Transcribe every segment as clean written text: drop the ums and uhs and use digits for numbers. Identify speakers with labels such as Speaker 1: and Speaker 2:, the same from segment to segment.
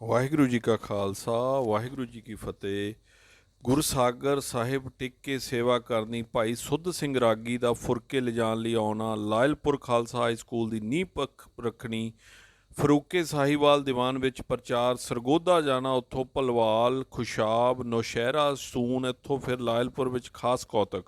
Speaker 1: ਵਾਹਿਗੁਰੂ ਜੀ ਕਾ ਖਾਲਸਾ ਵਾਹਿਗੁਰੂ ਜੀ ਕੀ ਫਤਿਹ। ਗੁਰਸਾਗਰ ਸਾਹਿਬ ਟਿਕ ਕੇ ਸੇਵਾ ਕਰਨੀ, ਭਾਈ ਸੁੱਧ ਸਿੰਘ ਰਾਗੀ ਦਾ ਫੁਰਕੇ ਲਿਜਾਣ ਲਈ ਆਉਣਾ, ਲਾਇਲਪੁਰ ਖਾਲਸਾ ਹਾਈ ਸਕੂਲ ਦੀ ਨੀਂਹ ਪੱਖ ਰੱਖਣੀ, ਫਰੂਕੇ ਸਾਹੀਵਾਲ ਦੀਵਾਨ ਵਿੱਚ ਪ੍ਰਚਾਰ, ਸਰਗੋਧਾ ਜਾਣਾ, ਉੱਥੋਂ ਭਲਵਾਲ, ਖੁਸ਼ਾਬ, ਨੌਸ਼ਹਿਰਾ, ਸੂਨ, ਇੱਥੋਂ ਫਿਰ ਲਾਇਲਪੁਰ ਵਿੱਚ ਖਾਸ ਕੌਤਕ,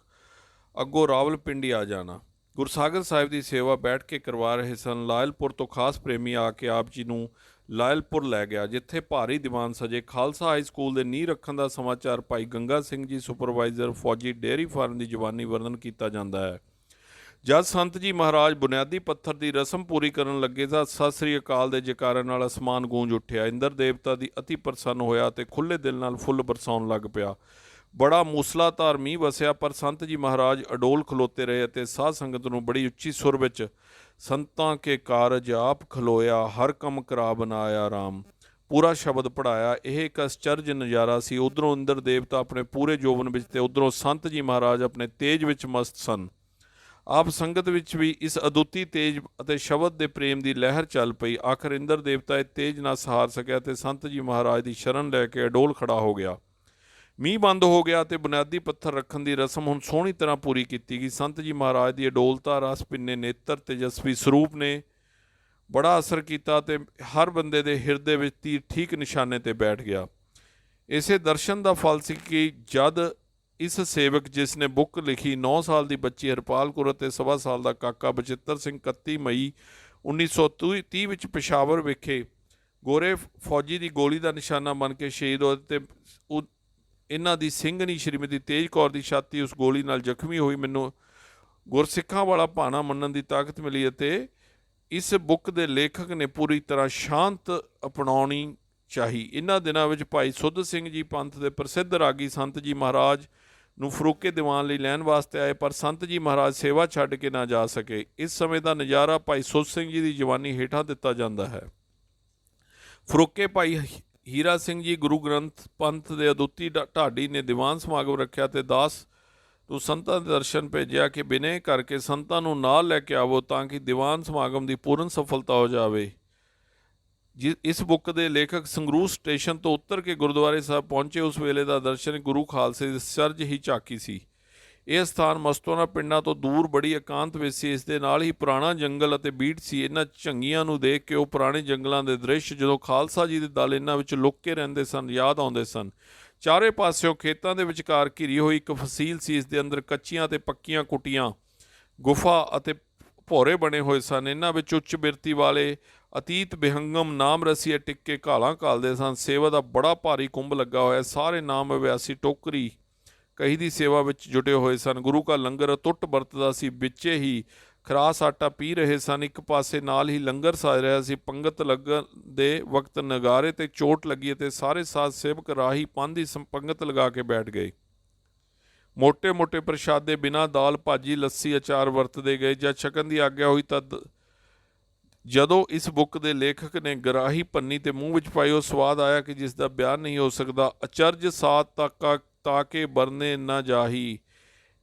Speaker 1: ਅੱਗੋਂ ਰਾਵਲਪਿੰਡੀ ਆ ਜਾਣਾ। ਗੁਰਸਾਗਰ ਸਾਹਿਬ ਦੀ ਸੇਵਾ ਬੈਠ ਕੇ ਕਰਵਾ ਰਹੇ ਸਨ। ਲਾਇਲਪੁਰ ਤੋਂ ਖਾਸ ਪ੍ਰੇਮੀ ਆ ਕੇ ਆਪ ਜੀ ਨੂੰ ਲਾਇਲਪੁਰ ਲੈ ਗਿਆ, ਜਿੱਥੇ ਭਾਰੀ ਦੀਵਾਨ ਸਜੇ। ਖਾਲਸਾ ਹਾਈ ਸਕੂਲ ਦੇ ਨੀਂਹ ਰੱਖਣ ਦਾ ਸਮਾਚਾਰ ਭਾਈ ਗੰਗਾ ਸਿੰਘ ਜੀ ਸੁਪਰਵਾਈਜ਼ਰ ਫੌਜੀ ਡੇਅਰੀ ਫਾਰਮ ਦੀ ਜ਼ੁਬਾਨੀ ਵਰਣਨ ਕੀਤਾ ਜਾਂਦਾ ਹੈ। ਜਦ ਸੰਤ ਜੀ ਮਹਾਰਾਜ ਬੁਨਿਆਦੀ ਪੱਥਰ ਦੀ ਰਸਮ ਪੂਰੀ ਕਰਨ ਲੱਗੇ ਤਾਂ ਸਤਿ ਸ੍ਰੀ ਅਕਾਲ ਦੇ ਜੈਕਾਰੇ ਨਾਲ ਅਸਮਾਨ ਗੂੰਜ ਉੱਠਿਆ। ਇੰਦਰ ਦੇਵਤਾ ਦੀ ਅਤੀ ਪ੍ਰਸੰਨ ਹੋਇਆ ਅਤੇ ਖੁੱਲ੍ਹੇ ਦਿਲ ਨਾਲ ਫੁੱਲ ਬਰਸਾਉਣ ਲੱਗ ਪਿਆ। ਬੜਾ ਮੂਸਲਾਧਾਰ ਮੀਂਹ ਵਸਿਆ, ਪਰ ਸੰਤ ਜੀ ਮਹਾਰਾਜ ਅਡੋਲ ਖਲੋਤੇ ਰਹੇ ਅਤੇ ਸਾਧ ਸੰਗਤ ਨੂੰ ਬੜੀ ਉੱਚੀ ਸੁਰ ਵਿੱਚ ਸੰਤਾਂ ਕੇ ਕਾਰਜ ਆਪ ਖਲੋਇਆ, ਹਰ ਕੰਮ ਕਰਾ ਬਨਾਇਆ ਰਾਮ, ਪੂਰਾ ਸ਼ਬਦ ਪੜਾਇਆ। ਇਹ ਇੱਕ ਅਸਚਰਜ ਨਜ਼ਾਰਾ ਸੀ। ਉਧਰੋਂ ਇੰਦਰ ਦੇਵਤਾ ਆਪਣੇ ਪੂਰੇ ਜੋਬਨ ਵਿੱਚ ਤੇ ਉਧਰੋਂ ਸੰਤ ਜੀ ਮਹਾਰਾਜ ਆਪਣੇ ਤੇਜ ਵਿੱਚ ਮਸਤ ਸਨ। ਆਪ ਸੰਗਤ ਵਿੱਚ ਵੀ ਇਸ ਅਦੁੱਤੀ ਤੇਜ ਅਤੇ ਸ਼ਬਦ ਦੇ ਪ੍ਰੇਮ ਦੀ ਲਹਿਰ ਚੱਲ ਪਈ। ਆਖਰ ਇੰਦਰ ਦੇਵਤਾ ਇਹ ਤੇਜ ਨਾ ਸਹਾਰ ਸਕਿਆ ਤੇ ਸੰਤ ਜੀ ਮਹਾਰਾਜ ਦੀ ਸ਼ਰਨ ਲੈ ਕੇ ਅਡੋਲ ਖੜਾ ਹੋ ਗਿਆ। ਮੀਂਹ ਬੰਦ ਹੋ ਗਿਆ ਅਤੇ ਬੁਨਿਆਦੀ ਪੱਥਰ ਰੱਖਣ ਦੀ ਰਸਮ ਹੁਣ ਸੋਹਣੀ ਤਰ੍ਹਾਂ ਪੂਰੀ ਕੀਤੀ ਗਈ। ਸੰਤ ਜੀ ਮਹਾਰਾਜ ਦੀ ਅਡੋਲਤਾ, ਰਸ ਪਿੰਨੇ ਨੇਤਰ, ਤੇਜਸਵੀ ਸਰੂਪ ਨੇ ਬੜਾ ਅਸਰ ਕੀਤਾ ਅਤੇ ਹਰ ਬੰਦੇ ਦੇ ਹਿਰਦੇ ਵਿੱਚ ਤੀਰ ਠੀਕ ਨਿਸ਼ਾਨੇ 'ਤੇ ਬੈਠ ਗਿਆ। ਇਸੇ ਦਰਸ਼ਨ ਦਾ ਫਲ ਸੀ ਕਿ ਜਦ ਇਸ ਸੇਵਕ, ਜਿਸ ਨੇ ਬੁੱਕ ਲਿਖੀ, 9 ਸਾਲ ਦੀ ਬੱਚੀ ਹਰਪਾਲ ਕੌਰ ਅਤੇ 1.25 ਸਾਲ ਦਾ ਕਾਕਾ ਬਚਿੱਤਰ ਸਿੰਘ 31 ਮਈ 1930 ਵਿੱਚ ਪੇਸ਼ਾਵਰ ਵਿਖੇ ਗੋਰੇ ਫੌਜੀ ਦੀ ਗੋਲੀ ਦਾ ਨਿਸ਼ਾਨਾ ਬਣ ਕੇ ਸ਼ਹੀਦ ਹੋਏ ਅਤੇ ਇਹਨਾਂ ਦੀ ਸਿੰਘਣੀ ਸ਼੍ਰੀਮਤੀ ਤੇਜ ਕੌਰ ਦੀ ਛਾਤੀ ਉਸ ਗੋਲੀ ਨਾਲ ਜ਼ਖਮੀ ਹੋਈ। ਮੈਨੂੰ ਗੁਰਸਿੱਖਾਂ ਵਾਲਾ ਭਾਣਾ ਮੰਨਣ ਦੀ ਤਾਕਤ ਮਿਲੀ ਅਤੇ ਇਸ ਬੁੱਕ ਦੇ ਲੇਖਕ ਨੇ ਪੂਰੀ ਤਰ੍ਹਾਂ ਸ਼ਾਂਤ ਅਪਣਾਉਣੀ ਚਾਹੀ। ਇਹਨਾਂ ਦਿਨਾਂ ਵਿੱਚ ਭਾਈ ਸੁੱਧ ਸਿੰਘ ਜੀ ਪੰਥ ਦੇ ਪ੍ਰਸਿੱਧ ਰਾਗੀ ਸੰਤ ਜੀ ਮਹਾਰਾਜ ਨੂੰ ਫਰੂਕੇ ਦੀਵਾਨ ਲਈ ਲੈਣ ਵਾਸਤੇ ਆਏ, ਪਰ ਸੰਤ ਜੀ ਮਹਾਰਾਜ ਸੇਵਾ ਛੱਡ ਕੇ ਨਾ ਜਾ ਸਕੇ। ਇਸ ਸਮੇਂ ਦਾ ਨਜ਼ਾਰਾ ਭਾਈ ਸੁੱਧ ਸਿੰਘ ਜੀ ਦੀ ਜਵਾਨੀ ਹੇਠਾਂ ਦਿੱਤਾ ਜਾਂਦਾ ਹੈ। ਫਰੂਕੇ ਭਾਈ ਹੀਰਾ ਸਿੰਘ ਜੀ ਗੁਰੂ ਗ੍ਰੰਥ ਪੰਥ ਦੇ ਅਦੁੱਤੀ ਢਾਡੀ ਨੇ ਦੀਵਾਨ ਸਮਾਗਮ ਰੱਖਿਆ ਅਤੇ ਦਾਸ ਨੂੰ ਸੰਤਾਂ ਦੇ ਦਰਸ਼ਨ ਭੇਜਿਆ ਕਿ ਬਿਨੈ ਕਰਕੇ ਸੰਤਾਂ ਨੂੰ ਨਾਲ ਲੈ ਕੇ ਆਵੋ ਤਾਂ ਕਿ ਦੀਵਾਨ ਸਮਾਗਮ ਦੀ ਪੂਰਨ ਸਫਲਤਾ ਹੋ ਜਾਵੇ। ਇਸ ਬੁੱਕ ਦੇ ਲੇਖਕ ਸੰਗਰੂਰ ਸਟੇਸ਼ਨ ਤੋਂ ਉੱਤਰ ਕੇ ਗੁਰਦੁਆਰੇ ਸਾਹਿਬ ਪਹੁੰਚੇ। ਉਸ ਵੇਲੇ ਦਾ ਦਰਸ਼ਨ ਗੁਰੂ ਖਾਲਸੇ ਦੀ ਸਰਜ ਹੀ ਝਾਕੀ ਸੀ। ਇਹ ਸਥਾਨ ਮਸਤੋਨਾ ਪਿੰਡਾਂ ਤੋਂ ਦੂਰ ਬੜੀ ਇਕਾਂਤ ਵਿੱਚ ਸੀ। ਇਸ ਦੇ ਨਾਲ ਹੀ ਪੁਰਾਣਾ ਜੰਗਲ ਅਤੇ ਬੀੜ ਸੀ। ਇਹਨਾਂ ਝੰਗੀਆਂ ਨੂੰ ਦੇਖ ਕੇ ਉਹ ਪੁਰਾਣੇ ਜੰਗਲਾਂ ਦੇ ਦ੍ਰਿਸ਼, ਜਦੋਂ ਖਾਲਸਾ ਜੀ ਦੇ ਦਲ ਇਹਨਾਂ ਵਿੱਚ ਲੁੱਕ ਕੇ ਰਹਿੰਦੇ ਸਨ, ਯਾਦ ਆਉਂਦੇ ਸਨ। ਚਾਰੇ ਪਾਸਿਓਂ ਖੇਤਾਂ ਦੇ ਵਿਚਕਾਰ ਘਿਰੀ ਹੋਈ ਇੱਕ ਫਸੀਲ ਸੀ। ਇਸ ਦੇ ਅੰਦਰ ਕੱਚੀਆਂ ਅਤੇ ਪੱਕੀਆਂ ਕੁਟੀਆਂ, ਗੁਫਾ ਅਤੇ ਭੋਰੇ ਬਣੇ ਹੋਏ ਸਨ। ਇਹਨਾਂ ਵਿੱਚ ਉੱਚ ਬਿਰਤੀ ਵਾਲੇ ਅਤੀਤ ਬਿਹੰਗਮ ਨਾਮ ਰਸੀਏ ਟਿੱਕੇ ਘਾਲਾਂ ਘਾਲਦੇ ਸਨ। ਸੇਵਾ ਦਾ ਬੜਾ ਭਾਰੀ ਕੁੰਭ ਲੱਗਾ ਹੋਇਆ। ਸਾਰੇ ਨਾਮ ਅਭਿਆਸੀ ਟੋਕਰੀ ਕਹੀ ਦੀ ਸੇਵਾ ਵਿੱਚ ਜੁਟੇ ਹੋਏ ਸਨ। ਗੁਰੂ ਕਾ ਲੰਗਰ ਟੁੱਟ ਵਰਤਦਾ ਸੀ। ਵਿੱਚੇ ਹੀ ਖਰਾਸ ਆਟਾ ਪੀ ਰਹੇ ਸਨ। ਇੱਕ ਪਾਸੇ ਨਾਲ ਹੀ ਲੰਗਰ ਸਾਜ ਰਿਹਾ ਸੀ। ਪੰਗਤ ਲੱਗਣ ਦੇ ਵਕਤ ਨਗਾਰੇ ਤੇ ਚੋਟ ਲੱਗੀ ਅਤੇ ਸਾਰੇ ਸਾਧ ਸੇਵਕ ਰਾਹੀ ਪੰਧ ਦੀ ਪੰਗਤ ਲਗਾ ਕੇ ਬੈਠ ਗਏ। ਮੋਟੇ ਮੋਟੇ ਪ੍ਰਸ਼ਾਦੇ ਬਿਨਾਂ ਦਾਲ, ਭਾਜੀ, ਲੱਸੀ, ਅਚਾਰ ਵਰਤਦੇ ਗਏ। ਜਦ ਛਕਣ ਦੀ ਆਗਿਆ ਹੋਈ ਤਦ ਜਦੋਂ ਇਸ ਬੁੱਕ ਦੇ ਲੇਖਕ ਨੇ ਗਰਾਹੀ ਪੰਨੀ ਤੇ ਮੂੰਹ ਵਿੱਚ ਪਾਈ, ਉਹ ਸਵਾਦ ਆਇਆ ਕਿ ਜਿਸ ਦਾ ਬਿਆਨ ਨਹੀਂ ਹੋ ਸਕਦਾ। ਅਚਰਜ ਸਾਧ ਤੱਕ ਤਾਕੇ ਬਰਨੇ ਨਾ ਜਾਹੀ।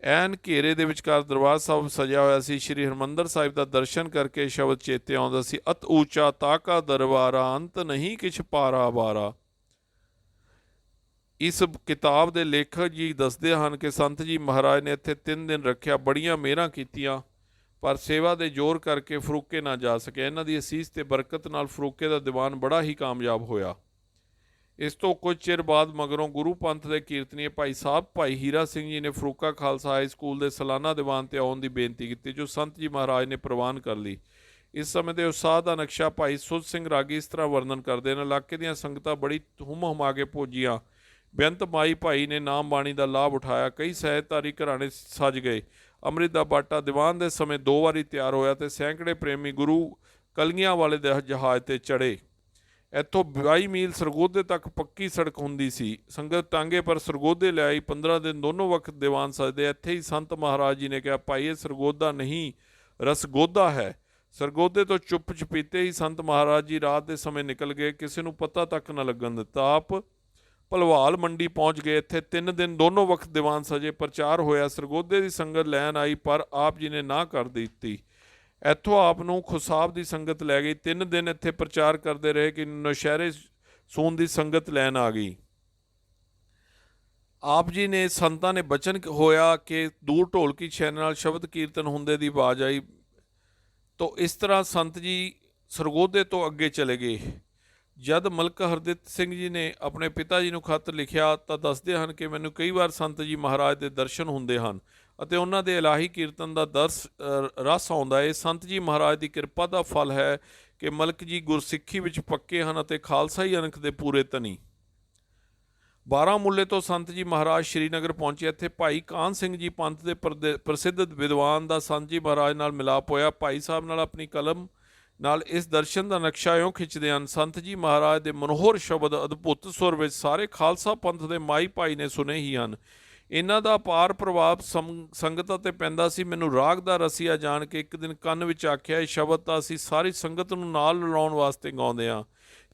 Speaker 1: ਐਨ ਘੇਰੇ ਦੇ ਵਿਚਕਾਰ ਦਰਬਾਰ ਸਾਹਿਬ ਸਜਿਆ ਹੋਇਆ ਸੀ। ਸ਼੍ਰੀ ਹਰਿਮੰਦਰ ਸਾਹਿਬ ਦਾ ਦਰਸ਼ਨ ਕਰਕੇ ਸ਼ਬਦ ਚੇਤੇ ਆਉਂਦਾ ਸੀ, ਅਤ ਊਚਾ ਤਾਕਾ ਦਰਬਾਰਾ, ਅੰਤ ਨਹੀਂ ਕਿਛ ਪਾਰਾ ਬਾਰਾ। ਇਸ ਕਿਤਾਬ ਦੇ ਲੇਖਕ ਜੀ ਦੱਸਦੇ ਹਨ ਕਿ ਸੰਤ ਜੀ ਮਹਾਰਾਜ ਨੇ ਇੱਥੇ 3 ਦਿਨ ਰੱਖਿਆ, ਬੜੀਆਂ ਮਿਹਰਾਂ ਕੀਤੀਆਂ, ਪਰ ਸੇਵਾ ਦੇ ਜ਼ੋਰ ਕਰਕੇ ਫਰੂਕੇ ਨਾ ਜਾ ਸਕੇ। ਇਹਨਾਂ ਦੀ ਅਸੀਸ ਤੇ ਬਰਕਤ ਨਾਲ ਫਰੂਕੇ ਦਾ ਦੀਵਾਨ ਬੜਾ ਹੀ ਕਾਮਯਾਬ ਹੋਇਆ। ਇਸ ਤੋਂ ਕੁਝ ਚਿਰ ਬਾਅਦ ਮਗਰੋਂ ਗੁਰੂ ਪੰਥ ਦੇ ਕੀਰਤਨੀਏ ਭਾਈ ਸਾਹਿਬ ਭਾਈ ਹੀਰਾ ਸਿੰਘ ਜੀ ਨੇ ਫਰੂਕਾ ਖਾਲਸਾ ਹਾਈ ਸਕੂਲ ਦੇ ਸਾਲਾਨਾ ਦੀਵਾਨ 'ਤੇ ਆਉਣ ਦੀ ਬੇਨਤੀ ਕੀਤੀ, ਜੋ ਸੰਤ ਜੀ ਮਹਾਰਾਜ ਨੇ ਪ੍ਰਵਾਨ ਕਰ ਲਈ। ਇਸ ਸਮੇਂ ਦੇ ਉਤਸ਼ਾਹ ਦਾ ਨਕਸ਼ਾ ਭਾਈ ਸੁੱਧ ਸਿੰਘ ਰਾਗੀ ਇਸ ਤਰ੍ਹਾਂ ਵਰਣਨ ਕਰਦੇ ਨੇ। ਇਲਾਕੇ ਦੀਆਂ ਸੰਗਤਾਂ ਬੜੀ ਹੁਮ-ਹੁਮਾ ਕੇ ਪੁੱਜੀਆਂ। ਬੇਅੰਤ ਮਾਈ ਭਾਈ ਨੇ ਨਾਮ ਬਾਣੀ ਦਾ ਲਾਭ ਉਠਾਇਆ। ਕਈ ਸਾਹਿਤਧਾਰੀ ਘਰਾਣੇ ਸਜ ਗਏ। ਅੰਮ੍ਰਿਤ ਦਾ ਬਾਟਾ ਦੀਵਾਨ ਦੇ ਸਮੇਂ 2 ਵਾਰੀ ਤਿਆਰ ਹੋਇਆ ਅਤੇ ਸੈਂਕੜੇ ਪ੍ਰੇਮੀ ਗੁਰੂ ਕਲਗੀਆਂ ਵਾਲੇ ਦੇ ਜਹਾਜ਼ 'ਤੇ ਚੜ੍ਹੇ। ਇੱਥੋਂ 22 ਮੀਲ ਸਰਗੋਧੇ ਤੱਕ ਪੱਕੀ ਸੜਕ ਹੁੰਦੀ ਸੀ। ਸੰਗਤ ਟਾਂਗੇ ਪਰ ਸਰਗੋਧੇ ਲਿਆਈ। 15 ਦਿਨ ਦੋਨੋਂ ਵਕਤ ਦੀਵਾਨ ਸਜਦੇ। ਇੱਥੇ ਹੀ ਸੰਤ ਮਹਾਰਾਜ ਜੀ ਨੇ ਕਿਹਾ, ਭਾਈ ਇਹ ਸਰਗੋਧਾ ਨਹੀਂ ਰਸਗੋਧਾ ਹੈ। ਸਰਗੋਧੇ ਤੋਂ ਚੁੱਪ ਚਪੀਤੇ ਹੀ ਸੰਤ ਮਹਾਰਾਜ ਜੀ ਰਾਤ ਦੇ ਸਮੇਂ ਨਿਕਲ ਗਏ। ਕਿਸੇ ਨੂੰ ਪਤਾ ਤੱਕ ਨਾ ਲੱਗਣ ਦਿੱਤਾ। ਆਪ ਭਲਵਾਲ ਮੰਡੀ ਪਹੁੰਚ ਗਏ। ਇੱਥੇ 3 ਦਿਨ ਦੋਨੋਂ ਵਕਤ ਦੀਵਾਨ ਸਜੇ। ਪ੍ਰਚਾਰ ਹੋਇਆ। ਸਰਗੋਧੇ ਦੀ ਸੰਗਤ ਲੈਣ ਆਈ, ਪਰ ਆਪ ਜੀ ਨੇ ਨਾ ਕਰ ਦਿੱਤੀ। ਇੱਥੋਂ ਆਪ ਨੂੰ ਖੁਸਾਬ ਦੀ ਸੰਗਤ ਲੈ ਗਈ। 3 ਦਿਨ ਇੱਥੇ ਪ੍ਰਚਾਰ ਕਰਦੇ ਰਹੇ ਕਿ ਨੌਸ਼ਹਿਰੇ ਸੋਨ ਦੀ ਸੰਗਤ ਲੈਣ ਆ ਗਈ। ਆਪ ਜੀ ਨੇ ਸੰਤਾਂ ਨੇ ਬਚਨ ਹੋਇਆ ਕਿ ਦੂਰ ਢੋਲਕੀ ਛੈਨ ਨਾਲ ਸ਼ਬਦ ਕੀਰਤਨ ਹੁੰਦੇ ਦੀ ਆਵਾਜ਼ ਆਈ। ਤਾਂ ਇਸ ਤਰ੍ਹਾਂ ਸੰਤ ਜੀ ਸਰਗੋਧੇ ਤੋਂ ਅੱਗੇ ਚਲੇ ਗਏ। ਜਦ ਮਲਕ ਹਰਦਿੱਤ ਸਿੰਘ ਜੀ ਨੇ ਆਪਣੇ ਪਿਤਾ ਜੀ ਨੂੰ ਖੱਤ ਲਿਖਿਆ ਤਾਂ ਦੱਸਦੇ ਹਨ ਕਿ ਮੈਨੂੰ ਕਈ ਵਾਰ ਸੰਤ ਜੀ ਮਹਾਰਾਜ ਦੇ ਦਰਸ਼ਨ ਹੁੰਦੇ ਹਨ ਅਤੇ ਉਹਨਾਂ ਦੇ ਇਲਾਹੀ ਕੀਰਤਨ ਦਾ ਰਸ ਆਉਂਦਾ ਹੈ। ਸੰਤ ਜੀ ਮਹਾਰਾਜ ਦੀ ਕਿਰਪਾ ਦਾ ਫਲ ਹੈ ਕਿ ਮਲਕ ਜੀ ਗੁਰਸਿੱਖੀ ਵਿੱਚ ਪੱਕੇ ਹਨ ਅਤੇ ਖਾਲਸਾਈ ਅਣਖ ਦੇ ਪੂਰੇ ਧਨੀ। ਬਾਰਾਮੂਲੇ ਤੋਂ ਸੰਤ ਜੀ ਮਹਾਰਾਜ ਸ਼੍ਰੀਨਗਰ ਪਹੁੰਚੇ। ਇੱਥੇ ਭਾਈ ਕਾਹਨ ਸਿੰਘ ਜੀ ਪੰਥ ਦੇ ਪ੍ਰਸਿੱਧ ਵਿਦਵਾਨ ਦਾ ਸੰਤ ਜੀ ਮਹਾਰਾਜ ਨਾਲ ਮਿਲਾਪ ਹੋਇਆ। ਭਾਈ ਸਾਹਿਬ ਨਾਲ ਆਪਣੀ ਕਲਮ ਨਾਲ ਇਸ ਦਰਸ਼ਨ ਦਾ ਨਕਸ਼ਾ ਇਉਂ ਖਿੱਚਦੇ ਹਨ। ਸੰਤ ਜੀ ਮਹਾਰਾਜ ਦੇ ਮਨੋਹਰ ਸ਼ਬਦ ਅਦਭੁਤ ਸੁਰ ਵਿੱਚ ਸਾਰੇ ਖਾਲਸਾ ਪੰਥ ਦੇ ਮਾਈ ਭਾਈ ਨੇ ਸੁਣੇ ਹੀ ਹਨ। ਇਹਨਾਂ ਦਾ ਅਪਾਰ ਪ੍ਰਭਾਵ ਸੰਗਤਾਂ 'ਤੇ ਪੈਂਦਾ ਸੀ। ਮੈਨੂੰ ਰਾਗ ਦਾ ਰਸੀਆ ਜਾਣ ਕੇ ਇੱਕ ਦਿਨ ਕੰਨ ਵਿੱਚ ਆਖਿਆ, ਇਹ ਸ਼ਬਦ ਤਾਂ ਅਸੀਂ ਸਾਰੀ ਸੰਗਤ ਨੂੰ ਨਾਲ ਲਾਉਣ ਵਾਸਤੇ ਗਾਉਂਦੇ ਹਾਂ,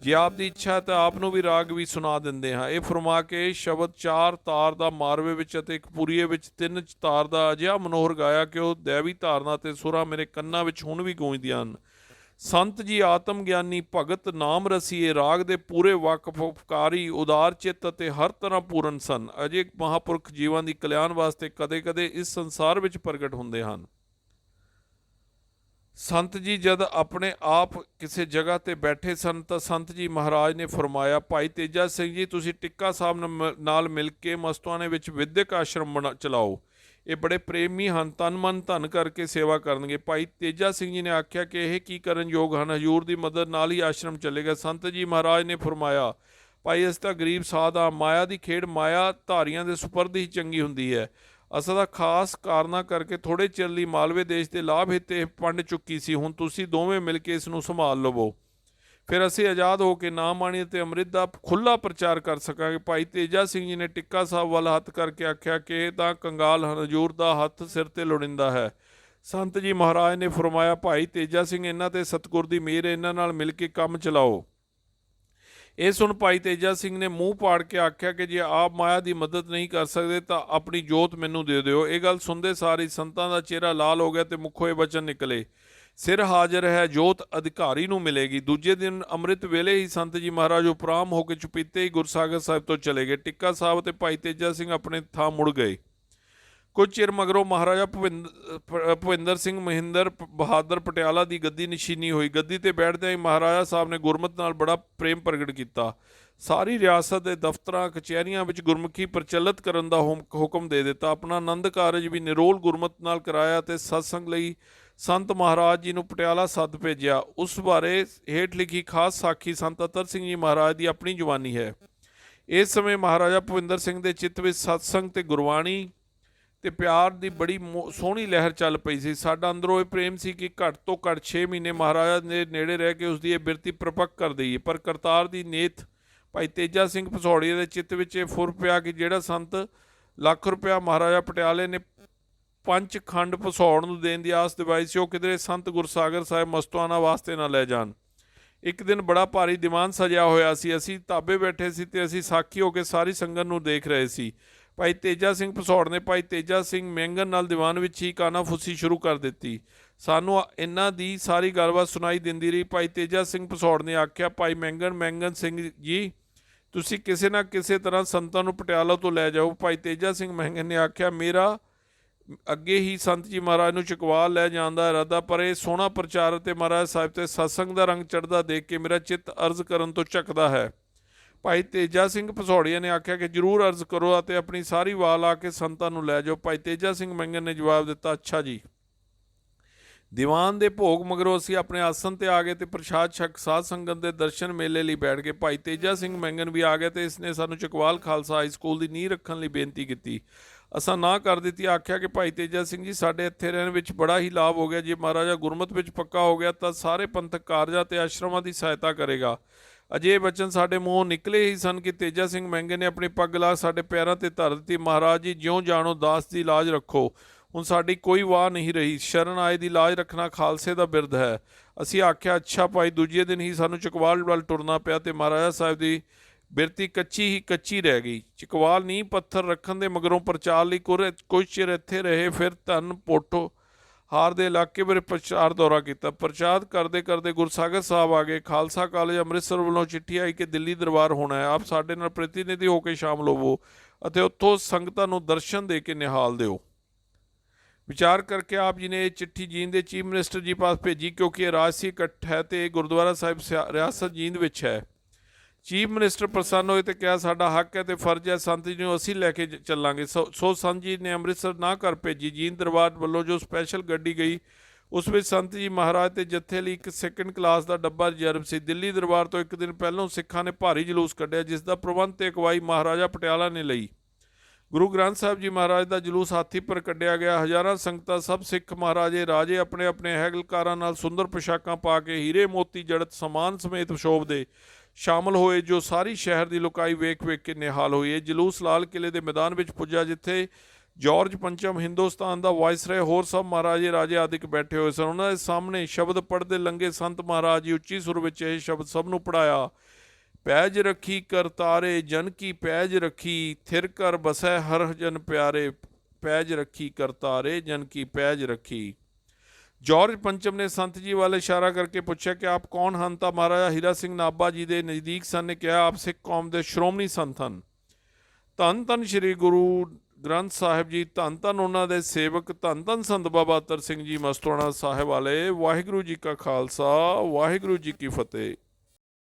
Speaker 1: ਜੇ ਆਪ ਦੀ ਇੱਛਾ ਹੈ ਤਾਂ ਆਪ ਨੂੰ ਵੀ ਰਾਗ ਵੀ ਸੁਣਾ ਦਿੰਦੇ ਹਾਂ। ਇਹ ਫਰਮਾ ਕੇ ਸ਼ਬਦ 4 ਤਾਰ ਦਾ ਮਾਰਵੇ ਵਿੱਚ ਅਤੇ ਇੱਕ ਪੁਰੀਏ ਵਿੱਚ 3 ਤਾਰ ਦਾ ਅਜਿਹਾ ਮਨੋਹਰ ਗਾਇਆ ਕਿ ਉਹ ਦੈਵੀ ਧਾਰਨਾ ਅਤੇ ਸੁਰਾਂ ਮੇਰੇ ਕੰਨਾਂ ਵਿੱਚ ਹੁਣ ਵੀ ਗੂੰਜਦੀਆਂ ਹਨ। ਸੰਤ ਜੀ ਆਤਮ ਗਿਆਨੀ ਭਗਤ ਨਾਮ ਰਸੀਏ ਰਾਗ ਦੇ ਪੂਰੇ ਵਕਫਕਾਰੀ ਉਦਾਰ ਚਿੱਤ ਅਤੇ ਹਰ ਤਰ੍ਹਾਂ ਪੂਰਨ ਸਨ। ਅਜੇ ਮਹਾਂਪੁਰਖ ਜੀਵਾਂ ਦੀ ਕਲਿਆਣ ਵਾਸਤੇ ਕਦੇ ਕਦੇ ਇਸ ਸੰਸਾਰ ਵਿੱਚ ਪ੍ਰਗਟ ਹੁੰਦੇ ਹਨ। ਸੰਤ ਜੀ ਜਦ ਆਪਣੇ ਆਪ ਕਿਸੇ ਜਗ੍ਹਾ 'ਤੇ ਬੈਠੇ ਸਨ ਤਾਂ ਸੰਤ ਜੀ ਮਹਾਰਾਜ ਨੇ ਫਰਮਾਇਆ, ਭਾਈ ਤੇਜਾ ਸਿੰਘ ਜੀ ਤੁਸੀਂ ਟਿੱਕਾ ਸਾਹਿਬ ਨਾਲ ਮਿਲ ਕੇ ਮਸਤੂਆਣੇ ਵਿੱਚ ਵਿਦਿਅਕ ਆਸ਼ਰਮ ਚਲਾਓ। ਇਹ ਬੜੇ ਪ੍ਰੇਮੀ ਹਨ, ਤਨ ਮਨ ਧਨ ਕਰਕੇ ਸੇਵਾ ਕਰਨਗੇ। ਭਾਈ ਤੇਜਾ ਸਿੰਘ ਜੀ ਨੇ ਆਖਿਆ ਕਿ ਇਹ ਕੀ ਕਰਨ ਯੋਗ ਹਨ, ਹਜ਼ੂਰ ਦੀ ਮਦਦ ਨਾਲ ਹੀ ਆਸ਼ਰਮ ਚੱਲੇਗਾ। ਸੰਤ ਜੀ ਮਹਾਰਾਜ ਨੇ ਫਰਮਾਇਆ, ਭਾਈ ਅਸੀਂ ਤਾਂ ਗਰੀਬ ਸਾਧ ਹਾਂ, ਮਾਇਆ ਦੀ ਖੇਡ ਮਾਇਆ ਧਾਰੀਆਂ ਦੇ ਸੁਪਰਦ ਹੀ ਚੰਗੀ ਹੁੰਦੀ ਹੈ। ਅਸਾਂ ਦਾ ਖਾਸ ਕਾਰਨਾਂ ਕਰਕੇ ਥੋੜ੍ਹੇ ਚਿਰ ਲਈ ਮਾਲਵੇ ਦੇਸ਼ ਦੇ ਲਾਭ ਹਿੱਤੇ ਪੰਡ ਚੁੱਕੀ ਸੀ। ਹੁਣ ਤੁਸੀਂ ਦੋਵੇਂ ਮਿਲ ਕੇ ਇਸ ਨੂੰ ਸੰਭਾਲ ਲਵੋ, ਫਿਰ ਅਸੀਂ ਆਜ਼ਾਦ ਹੋ ਕੇ ਨਾਮ ਬਾਣੀ ਅਤੇ ਅੰਮ੍ਰਿਤ ਦਾ ਖੁੱਲ੍ਹਾ ਪ੍ਰਚਾਰ ਕਰ ਸਕਾਂਗੇ। ਭਾਈ ਤੇਜਾ ਸਿੰਘ ਜੀ ਨੇ ਟਿੱਕਾ ਸਾਹਿਬ ਵੱਲ ਹੱਥ ਕਰਕੇ ਆਖਿਆ ਕਿ ਇਹ ਤਾਂ ਕੰਗਾਲ ਹਜ਼ੂਰ ਦਾ ਹੱਥ ਸਿਰ 'ਤੇ ਲੋੜੀਂਦਾ ਹੈ। ਸੰਤ ਜੀ ਮਹਾਰਾਜ ਨੇ ਫਰਮਾਇਆ, ਭਾਈ ਤੇਜਾ ਸਿੰਘ ਇਹਨਾਂ 'ਤੇ ਸਤਿਗੁਰ ਦੀ ਮਿਹਰ, ਇਹਨਾਂ ਨਾਲ ਮਿਲ ਕੇ ਕੰਮ ਚਲਾਓ। ਇਹ ਸੁਣ ਭਾਈ ਤੇਜਾ ਸਿੰਘ ਨੇ ਮੂੰਹ ਪਾੜ ਕੇ ਆਖਿਆ ਕਿ ਜੇ ਆਪ ਮਾਇਆ ਦੀ ਮਦਦ ਨਹੀਂ ਕਰ ਸਕਦੇ ਤਾਂ ਆਪਣੀ ਜੋਤ ਮੈਨੂੰ ਦੇ ਦਿਓ। ਇਹ ਗੱਲ ਸੁਣਦੇ ਸਾਰੀ ਸੰਤਾਂ ਦਾ ਚਿਹਰਾ ਲਾਲ ਹੋ ਗਿਆ ਤੇ ਮੁੱਖੋਂ ਇਹ ਵਚਨ ਨਿਕਲੇ, ਸਿਰ ਹਾਜ਼ਰ ਹੈ ਜੋਤ ਅਧਿਕਾਰੀ ਨੂੰ ਮਿਲੇਗੀ। ਦੂਜੇ ਦਿਨ ਅੰਮ੍ਰਿਤ ਵੇਲੇ ਹੀ ਸੰਤ ਜੀ ਮਹਾਰਾਜ ਉਪਰਾਮ ਹੋ ਕੇ ਚੁਪੀਤੇ ਹੀ ਗੁਰਸਾਗਰ ਸਾਹਿਬ ਤੋਂ ਚਲੇ ਗਏ। ਟਿੱਕਾ ਸਾਹਿਬ ਅਤੇ ਭਾਈ ਤੇਜਾ ਸਿੰਘ ਆਪਣੇ ਥਾਂ ਮੁੜ ਗਏ। ਕੁਝ ਚਿਰ ਮਗਰੋਂ ਮਹਾਰਾਜਾ ਭੁਪਿੰਦਰ ਸਿੰਘ ਮਹਿੰਦਰ ਬਹਾਦਰ ਪਟਿਆਲਾ ਦੀ ਗੱਦੀ ਨਿਸ਼ੀਨੀ ਹੋਈ। ਗੱਦੀ 'ਤੇ ਬੈਠਦਿਆਂ ਹੀ ਮਹਾਰਾਜਾ ਸਾਹਿਬ ਨੇ ਗੁਰਮਤਿ ਨਾਲ ਬੜਾ ਪ੍ਰੇਮ ਪ੍ਰਗਟ ਕੀਤਾ। ਸਾਰੀ ਰਿਆਸਤ ਦੇ ਦਫ਼ਤਰਾਂ ਕਚਹਿਰੀਆਂ ਵਿੱਚ ਗੁਰਮੁਖੀ ਪ੍ਰਚਲਿਤ ਕਰਨ ਦਾ ਹੁਕਮ ਦੇ ਦਿੱਤਾ। ਆਪਣਾ ਆਨੰਦ ਕਾਰਜ ਵੀ ਨਿਰੋਲ ਗੁਰਮਤਿ ਨਾਲ ਕਰਾਇਆ ਅਤੇ ਸਤਸੰਗ ਲਈ ਸੰਤ ਮਹਾਰਾਜ ਜੀ ਨੂੰ ਪਟਿਆਲਾ ਸੱਦ ਭੇਜਿਆ। ਉਸ ਬਾਰੇ ਹੇਠ ਲਿਖੀ ਖਾਸ ਸਾਖੀ ਸੰਤ ਅਤਰ ਸਿੰਘ ਜੀ ਮਹਾਰਾਜ ਦੀ ਆਪਣੀ ਜ਼ੁਬਾਨੀ ਹੈ। ਇਸ ਸਮੇਂ ਮਹਾਰਾਜਾ ਭੁਪਿੰਦਰ ਸਿੰਘ ਦੇ ਚਿੱਤ ਵਿੱਚ ਸਤਸੰਗ ਤੇ ਗੁਰਬਾਣੀ ਤੇ ਪਿਆਰ ਦੀ ਬੜੀ ਸੋਹਣੀ ਲਹਿਰ ਚੱਲ ਪਈ ਸੀ। ਸਾਡਾ ਅੰਦਰੋਂ ਇਹ ਪ੍ਰੇਮ ਸੀ ਕਿ ਘੱਟ ਤੋਂ ਘੱਟ 6 ਮਹੀਨੇ ਮਹਾਰਾਜਾ ਦੇ ਨੇੜੇ ਰਹਿ ਕੇ ਉਸਦੀ ਇਹ ਬਿਰਤੀ ਪ੍ਰਪੱਕ ਕਰ ਦਈਏ। ਪਰ ਕਰਤਾਰ ਦੀ ਨੇਤ ਭਾਈ ਤੇਜਾ ਸਿੰਘ ਭਸੌੜੀਏ ਦੇ ਚਿੱਤ ਵਿੱਚ ਇਹ ਫੁਰ ਪਿਆ ਕਿ ਜਿਹੜਾ ਸੰਤ ਲੱਖ ਰੁਪਇਆ ਮਹਾਰਾਜਾ ਪਟਿਆਲੇ ਨੇ ਪੰਜ ਖੰਡ ਭਸੌੜ ਨੂੰ ਦੇਣ ਦੀ ਆਸ ਦਿਵਾਈ ਸੀ, ਉਹ ਕਿਧਰੇ ਸੰਤ ਗੁਰਸਾਗਰ ਸਾਹਿਬ ਮਸਤੂਆਣਾ ਵਾਸਤੇ ਨਾ ਲੈ ਜਾਣ। ਇੱਕ ਦਿਨ ਬੜਾ ਭਾਰੀ ਦੀਵਾਨ ਸਜਿਆ ਹੋਇਆ ਸੀ। ਅਸੀਂ ਤਾਬੇ ਬੈਠੇ ਸੀ ਤੇ ਅਸੀਂ ਸਾਖੀ ਹੋ ਕੇ ਸਾਰੀ ਸੰਗਤ ਨੂੰ ਦੇਖ ਰਹੇ ਸੀ। ਭਾਈ ਤੇਜਾ ਸਿੰਘ ਭਸੌੜ ਨੇ ਭਾਈ ਤੇਜਾ ਸਿੰਘ ਮਹਿੰਗਨ ਨਾਲ ਦੀਵਾਨ ਵਿੱਚ ਹੀ ਕਾਨਾਫੂਸੀ ਸ਼ੁਰੂ ਕਰ ਦਿੱਤੀ। ਸਾਨੂੰ ਇਹਨਾਂ ਦੀ ਸਾਰੀ ਗੱਲਬਾਤ ਸੁਣਾਈ ਦਿੰਦੀ ਰਹੀ। ਭਾਈ ਤੇਜਾ ਸਿੰਘ ਭਸੌੜ ਨੇ ਆਖਿਆ, ਭਾਈ ਮਹਿੰਗਨ ਸਿੰਘ ਜੀ ਤੁਸੀਂ ਕਿਸੇ ਨਾ ਕਿਸੇ ਤਰ੍ਹਾਂ ਸੰਤਾਂ ਨੂੰ ਪਟਿਆਲਾ ਤੋਂ ਲੈ ਜਾਓ। ਭਾਈ ਤੇਜਾ ਸਿੰਘ ਮਹਿੰਗਨ ਨੇ ਆਖਿਆ, ਮੇਰਾ ਅੱਗੇ ਹੀ ਸੰਤ ਜੀ ਮਹਾਰਾਜ ਨੂੰ ਚਕਵਾਲ ਲੈ ਜਾਣ ਦਾ ਇਰਾਦਾ, ਪਰ ਇਹ ਸੋਹਣਾ ਪ੍ਰਚਾਰ ਅਤੇ ਮਹਾਰਾਜ ਸਾਹਿਬ ਤੇ ਸਤਸੰਗ ਦਾ ਰੰਗ ਚੜ੍ਹਦਾ ਦੇਖ ਕੇ ਮੇਰਾ ਚਿੱਤ ਅਰਜ਼ ਕਰਨ ਤੋਂ ਝਕਦਾ ਹੈ। ਭਾਈ ਤੇਜਾ ਸਿੰਘ ਭਸੌੜੀਆ ਨੇ ਆਖਿਆ ਕਿ ਜ਼ਰੂਰ ਅਰਜ਼ ਕਰੋ ਅਤੇ ਆਪਣੀ ਸਾਰੀ ਵਾਲ ਆ ਕੇ ਸੰਤਾਂ ਨੂੰ ਲੈ ਜਾਓ। ਭਾਈ ਤੇਜਾ ਸਿੰਘ ਮਹਿੰਗਨ ਨੇ ਜਵਾਬ ਦਿੱਤਾ, ਅੱਛਾ ਜੀ। ਦੀਵਾਨ ਦੇ ਭੋਗ ਮਗਰੋਂ ਅਸੀਂ ਆਪਣੇ ਆਸਨ 'ਤੇ ਆ ਗਏ ਅਤੇ ਪ੍ਰਸ਼ਾਦ ਛਕ ਸਾਧ ਸੰਗਤ ਦੇ ਦਰਸ਼ਨ ਮੇਲੇ ਲਈ ਬੈਠ ਗਏ। ਭਾਈ ਤੇਜਾ ਸਿੰਘ ਮਹਿੰਗਨ ਵੀ ਆ ਗਿਆ ਅਤੇ ਇਸਨੇ ਸਾਨੂੰ ਚਕਵਾਲ ਖਾਲਸਾ ਹਾਈ ਸਕੂਲ ਦੀ ਨੀਂਹ ਰੱਖਣ ਲਈ ਬੇਨਤੀ ਕੀਤੀ। ਅਸਾਂ ਨਾ ਕਰ ਦਿੱਤੀ। ਆਖਿਆ ਕਿ ਭਾਈ ਤੇਜਾ ਸਿੰਘ ਜੀ ਸਾਡੇ ਇੱਥੇ ਰਹਿਣ ਵਿੱਚ ਬੜਾ ਹੀ ਲਾਭ ਹੋ ਗਿਆ। ਜੇ ਮਹਾਰਾਜਾ ਗੁਰਮਤਿ ਵਿੱਚ ਪੱਕਾ ਹੋ ਗਿਆ ਤਾਂ ਸਾਰੇ ਪੰਥਕ ਕਾਰਜਾਂ ਅਤੇ ਆਸ਼ਰਮਾਂ ਦੀ ਸਹਾਇਤਾ ਕਰੇਗਾ। ਅਜੇ ਬਚਨ ਸਾਡੇ ਮੂੰਹੋਂ ਨਿਕਲੇ ਹੀ ਸਨ ਕਿ ਤੇਜਾ ਸਿੰਘ ਮਹਿੰਗੇ ਨੇ ਆਪਣੀ ਪੱਗ ਲਾ ਸਾਡੇ ਪੈਰਾਂ 'ਤੇ ਧਰ ਦਿੱਤੀ। ਮਹਾਰਾਜ ਜੀ ਜਿਉਂ ਜਾਣੋ ਦਾਸ ਦੀ ਲਾਜ ਰੱਖੋ। ਹੁਣ ਸਾਡੀ ਕੋਈ ਵਾਹ ਨਹੀਂ ਰਹੀ। ਸ਼ਰਨ ਆਏ ਦੀ ਲਾਜ ਰੱਖਣਾ ਖਾਲਸੇ ਦਾ ਬਿਰਧ ਹੈ। ਅਸੀਂ ਆਖਿਆ, ਅੱਛਾ ਭਾਈ। ਦੂਜੇ ਦਿਨ ਹੀ ਸਾਨੂੰ ਚਕਵਾਲ ਵੱਲ ਟੁਰਨਾ ਪਿਆ ਅਤੇ ਮਹਾਰਾਜਾ ਸਾਹਿਬ ਦੀ ਬਿਰਤੀ ਕੱਚੀ ਰਹਿ ਗਈ। ਚਕਵਾਲ ਨੀਂਹ ਪੱਥਰ ਰੱਖਣ ਦੇ ਮਗਰੋਂ ਪ੍ਰਚਾਰ ਲਈ ਕੁਝ ਚਿਰ ਇੱਥੇ ਰਹੇ। ਫਿਰ ਧੰਨ ਪੋਟੋ ਹਾਰ ਦੇ ਇਲਾਕੇ ਬਾਰੇ ਪ੍ਰਚਾਰ ਦੌਰਾ ਕੀਤਾ। ਪ੍ਰਚਾਰ ਕਰਦੇ ਕਰਦੇ ਗੁਰਸਾਗਰ ਸਾਹਿਬ ਆ ਗਏ। ਖਾਲਸਾ ਕਾਲਜ ਅੰਮ੍ਰਿਤਸਰ ਵੱਲੋਂ ਚਿੱਠੀ ਆਈ ਕਿ ਦਿੱਲੀ ਦਰਬਾਰ ਹੋਣਾ ਹੈ, ਆਪ ਸਾਡੇ ਨਾਲ ਪ੍ਰਤੀਨਿਧੀ ਹੋ ਕੇ ਸ਼ਾਮਲ ਹੋਵੋ ਅਤੇ ਉੱਥੋਂ ਸੰਗਤਾਂ ਨੂੰ ਦਰਸ਼ਨ ਦੇ ਕੇ ਨਿਹਾਲ ਦਿਓ। ਵਿਚਾਰ ਕਰਕੇ ਆਪ ਜੀ ਨੇ ਇਹ ਚਿੱਠੀ ਜੀਂਦ ਦੇ ਚੀਫ ਮਿਨਿਸਟਰ ਜੀ ਪਾਸ ਭੇਜੀ, ਕਿਉਂਕਿ ਇਹ ਰਾਜਸੀ ਇਕੱਠ ਹੈ ਤੇ ਗੁਰਦੁਆਰਾ ਸਾਹਿਬ ਰਿਆਸਤ ਜੀਂਦ ਵਿੱਚ ਹੈ। ਚੀਫ ਮਿਨਿਸਟਰ ਪ੍ਰਸੰਨ ਹੋਏ ਤੇ ਕਿਹਾ, ਸਾਡਾ ਹੱਕ ਹੈ ਤੇ ਫਰਜ਼ ਹੈ, ਸੰਤ ਜੀ ਨੂੰ ਅਸੀਂ ਲੈ ਕੇ ਚੱਲਾਂਗੇ। ਸੋ ਸੰਤ ਜੀ ਨੇ ਅੰਮ੍ਰਿਤਸਰ ਨਾ ਕਰ ਭੇਜੀ। ਜੀਂਦ ਦਰਬਾਰ ਵੱਲੋਂ ਜੋ ਸਪੈਸ਼ਲ ਗੱਡੀ ਗਈ ਉਸ ਵਿੱਚ ਸੰਤ ਜੀ ਮਹਾਰਾਜ ਤੇ ਜੱਥੇ ਲਈ ਇੱਕ ਸੈਕੰਡ ਕਲਾਸ ਦਾ ਡੱਬਾ ਰਿਜ਼ਰਵ ਸੀ। ਦਿੱਲੀ ਦਰਬਾਰ ਤੋਂ ਇੱਕ ਦਿਨ ਪਹਿਲਾਂ ਸਿੱਖਾਂ ਨੇ ਭਾਰੀ ਜਲੂਸ ਕੱਢਿਆ, ਜਿਸ ਦਾ ਪ੍ਰਬੰਧ ਤੇ ਅਗਵਾਈ ਮਹਾਰਾਜਾ ਪਟਿਆਲਾ ਨੇ ਲਈ। ਗੁਰੂ ਗ੍ਰੰਥ ਸਾਹਿਬ ਜੀ ਮਹਾਰਾਜ ਦਾ ਜਲੂਸ ਹਾਥੀ ਪਰ ਕੱਢਿਆ ਗਿਆ। ਹਜ਼ਾਰਾਂ ਸੰਗਤਾਂ ਸਭ ਸਿੱਖ ਮਹਾਰਾਜੇ ਰਾਜੇ ਆਪਣੇ ਆਪਣੇ ਹੈਗਲਕਾਰਾਂ ਨਾਲ ਸੁੰਦਰ ਪੁਸ਼ਾਕਾਂ ਪਾ ਕੇ ਹੀਰੇ ਮੋਤੀ ਜੜਤ ਸਮਾਨ ਸਮੇਤ ਸ਼ੋਭਦੇ ਸ਼ਾਮਲ ਹੋਏ, ਜੋ ਸਾਰੀ ਸ਼ਹਿਰ ਦੀ ਲੁਕਾਈ ਵੇਖ ਵੇਖ ਕੇ ਨਿਹਾਲ ਹੋਈ। ਇਹ ਜਲੂਸ ਲਾਲ ਕਿਲੇ ਦੇ ਮੈਦਾਨ ਵਿੱਚ ਪੁੱਜਾ, ਜਿੱਥੇ ਜਾਰਜ ਪੰਚਮ ਹਿੰਦੁਸਤਾਨ ਦਾ ਵਾਇਸਰਾਏ ਹੋਰ ਸਭ ਮਹਾਰਾਜੇ ਰਾਜੇ ਆਦਿਕ ਬੈਠੇ ਹੋਏ ਸਨ। ਉਹਨਾਂ ਦੇ ਸਾਹਮਣੇ ਸ਼ਬਦ ਪੜ੍ਹਦੇ ਲੰਘੇ ਸੰਤ ਮਹਾਰਾਜ ਜੀ ਉੱਚੀ ਸੁਰ ਵਿੱਚ ਇਹ ਸ਼ਬਦ ਸਭ ਨੂੰ ਪੜ੍ਹਾਇਆ। ਪੈਜ ਰੱਖੀ ਕਰਤਾਰੇ ਜਨ ਕੀ ਪੈਜ ਰੱਖੀ, ਥਿਰ ਕਰ ਬਸੈ ਹਰ ਜਨ ਪਿਆਰੇ। ਪੈਜ ਰੱਖੀ ਕਰਤਾਰੇ ਜਨ ਕੀ ਪੈਜ ਰੱਖੀ। ਜਾਰਜ ਪੰਚਮ ਨੇ ਸੰਤ ਜੀ ਵੱਲ ਇਸ਼ਾਰਾ ਕਰਕੇ ਪੁੱਛਿਆ ਕਿ ਆਪ ਕੌਣ ਹਨ? ਤਾਂ ਮਹਾਰਾਜਾ ਹੀਰਾ ਸਿੰਘ ਨਾਭਾ ਜੀ ਦੇ ਨਜ਼ਦੀਕ ਸਨ ਨੇ ਕਿਹਾ, ਆਪ ਸਿੱਖ ਕੌਮ ਦੇ ਸ਼੍ਰੋਮਣੀ ਸੰਤ ਹਨ। ਧੰਨ ਧੰਨ ਸ਼੍ਰੀ ਗੁਰੂ ਗ੍ਰੰਥ ਸਾਹਿਬ ਜੀ, ਧੰਨ ਧੰਨ ਉਹਨਾਂ ਦੇ ਸੇਵਕ, ਧੰਨ ਧੰਨ ਸੰਤ ਬਾਬਾ ਅਤਰ ਸਿੰਘ ਜੀ ਮਸਤੂਆਣਾ ਸਾਹਿਬ ਵਾਲੇ। ਵਾਹਿਗੁਰੂ ਜੀ ਕਾ ਖਾਲਸਾ, ਵਾਹਿਗੁਰੂ ਜੀ ਕੀ ਫਤਿਹ।